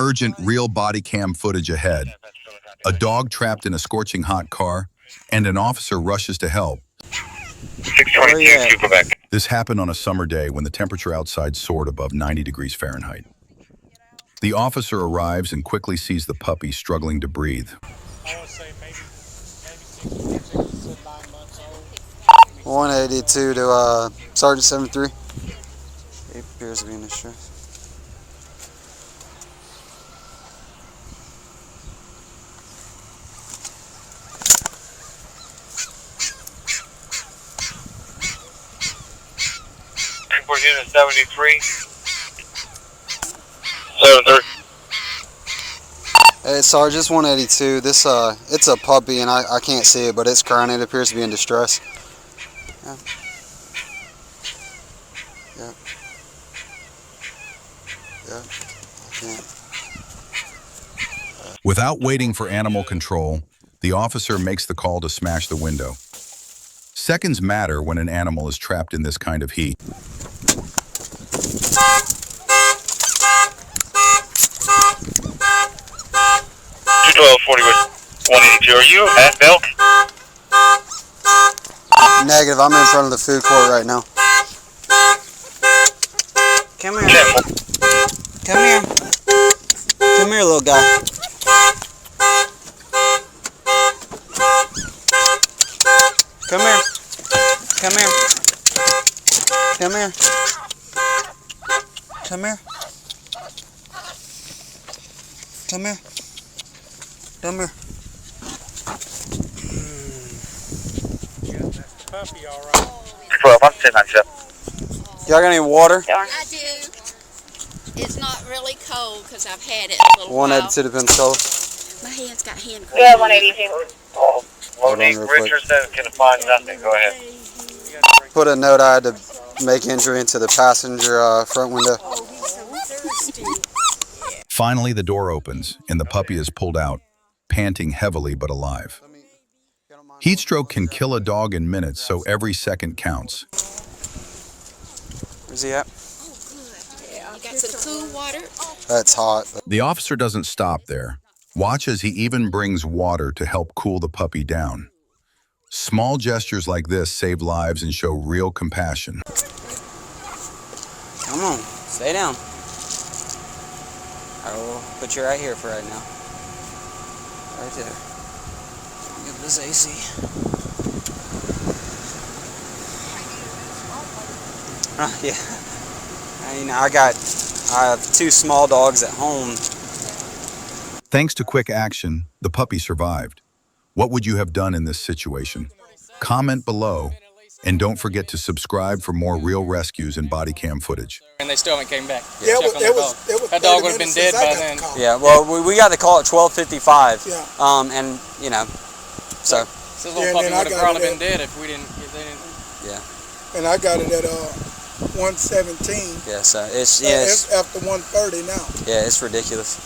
Urgent real body cam footage ahead. A dog trapped in a scorching hot car, and an officer rushes to help. 622 Quebec. This happened on a summer day when the temperature outside soared above 90 degrees Fahrenheit. The officer arrives and quickly sees the puppy struggling to breathe. I would say maybe 6 to 9 months old. 182 to Sergeant 73. He appears to be in distress. Unit 73. 73. Hey, Sarge, it's 182. This it's a puppy, and I can't see it, but it's crying. It appears to be in distress. Yeah. Yeah. Yeah. I can't. Without waiting for animal control, the officer makes the call to smash the window. Seconds matter when an animal is trapped in this kind of heat. 182. Are you at Belk? Negative. I'm in front of the food court right now. Come here. Come here. Come here, little guy. Come here. Come here. Come here. Come here. Come here. Come here. Yeah, that's the puppy, all right. 12, I'm 1097. Y'all got any water? I do. It's not really cold because I've had it a little while. 182 to Pensacola. My hand's got hand cream. Yeah, 182. Oh, Hold on Monique real quick. Richardson can find nothing. Go ahead. Put a note I had to make entry into the passenger front window. Oh, he's so thirsty. Finally, the door opens, and the puppy is pulled out, panting heavily but alive. Heat stroke can kill a dog in minutes, so every second counts. Where's he at? Oh, good. Yeah, you got some cool water? That's hot. The officer doesn't stop there. Watch as he even brings water to help cool the puppy down. Small gestures like this save lives and show real compassion. Come on, stay down. I will put you right here for right now. Right there. Get this AC. Yeah. I have 2 small dogs at home. Thanks to quick action, the puppy survived. What would you have done in this situation? Comment below, and don't forget to subscribe for more real rescues and body cam footage. And they still haven't came back. Yeah, Check on the dog. That dog would have been dead by then. Yeah, well, we got the call at 12:55. Yeah. And you know, so. This little puppy would have probably been dead if they didn't. Yeah. And I got it at 117. Yeah, so it's So it's after 1:30 now. yeah, it's ridiculous.